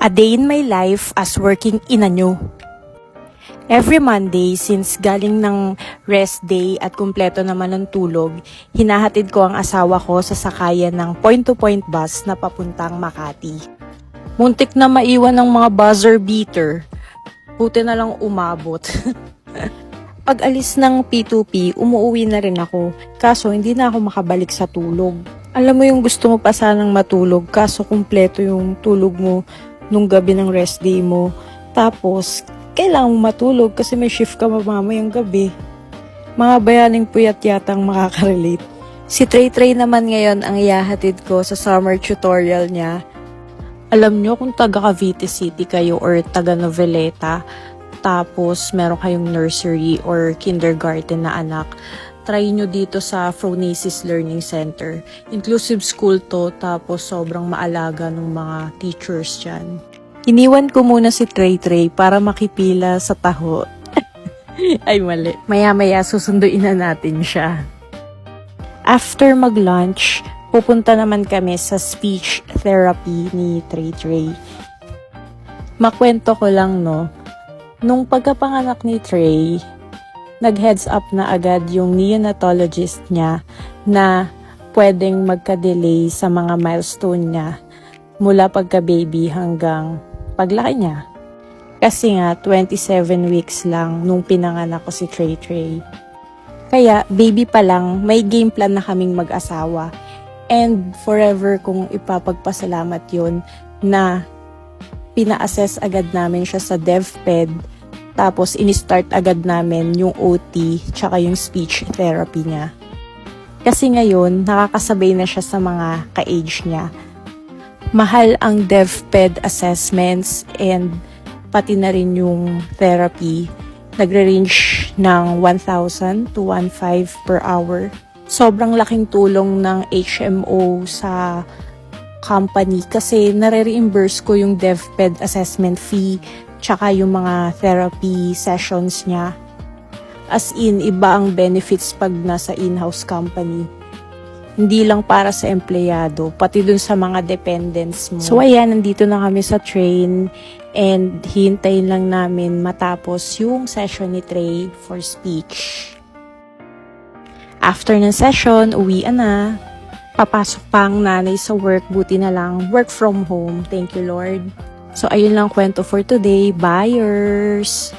A day in my life as working ina nyo. Every Monday, since galing ng rest day at kumpleto naman ng tulog, hinahatid ko ang asawa ko sa sakayan ng point-to-point bus na papuntang Makati. Muntik na maiwan ng mga buzzer beater. Buti na lang umabot. Pag alis ng P2P, umuwi na rin ako. Kaso hindi na ako makabalik sa tulog. Alam mo yung gusto mo pa sanang matulog, kaso kumpleto yung tulog mo nung gabi ng rest day mo. Tapos, kailangan mo matulog kasi may shift ka mamayang gabi. Mga bayaning puyat yatang makaka-relate. Si Trey naman ngayon ang ihahatid ko sa summer tutorial niya. Alam nyo kung taga Cavite City kayo or taga Noveleta, tapos meron kayong nursery or kindergarten na anak, try nyo dito sa Phronesis Learning Center. Inclusive school to, tapos sobrang maalaga ng mga teachers dyan. Iniwan ko muna si Trey para makipila sa taho. Ay mali. Maya-maya susunduin na natin siya. After mag-lunch, pupunta naman kami sa speech therapy ni Trey. Makwento ko lang no, nung pagkapanganak ni Trey, nag-heads up na agad yung neonatologist niya na pwedeng magka-delay sa mga milestone niya mula pagka-baby hanggang paglaki niya. Kasi nga, 27 weeks lang nung pinanganak ko si Trey. Kaya, baby pa lang, may game plan na kaming mag-asawa. And forever kong ipapagpasalamat yun na pina-assess agad namin siya sa DevPed. Tapos, in-start agad namin yung OT tsaka yung speech therapy niya. Kasi ngayon, nakakasabay na siya sa mga ka-age niya. Mahal ang DevPed assessments and pati na rin yung therapy. Nagre-range ng 1,000 to 1,500 per hour. Sobrang laking tulong ng HMO sa company kasi nare-reimburse ko yung DevPed assessment fee tsaka yung mga therapy sessions niya. As in, iba ang benefits pag nasa in-house company. Hindi lang para sa empleyado, pati dun sa mga dependents mo. So ayan, nandito na kami sa train and hintayin lang namin matapos yung session ni Trey for speech. After ng session, uwian na. Papasok pa ang nanay sa work, buti na lang. Work from home, thank you Lord. So ayun lang kwento for today, buyers!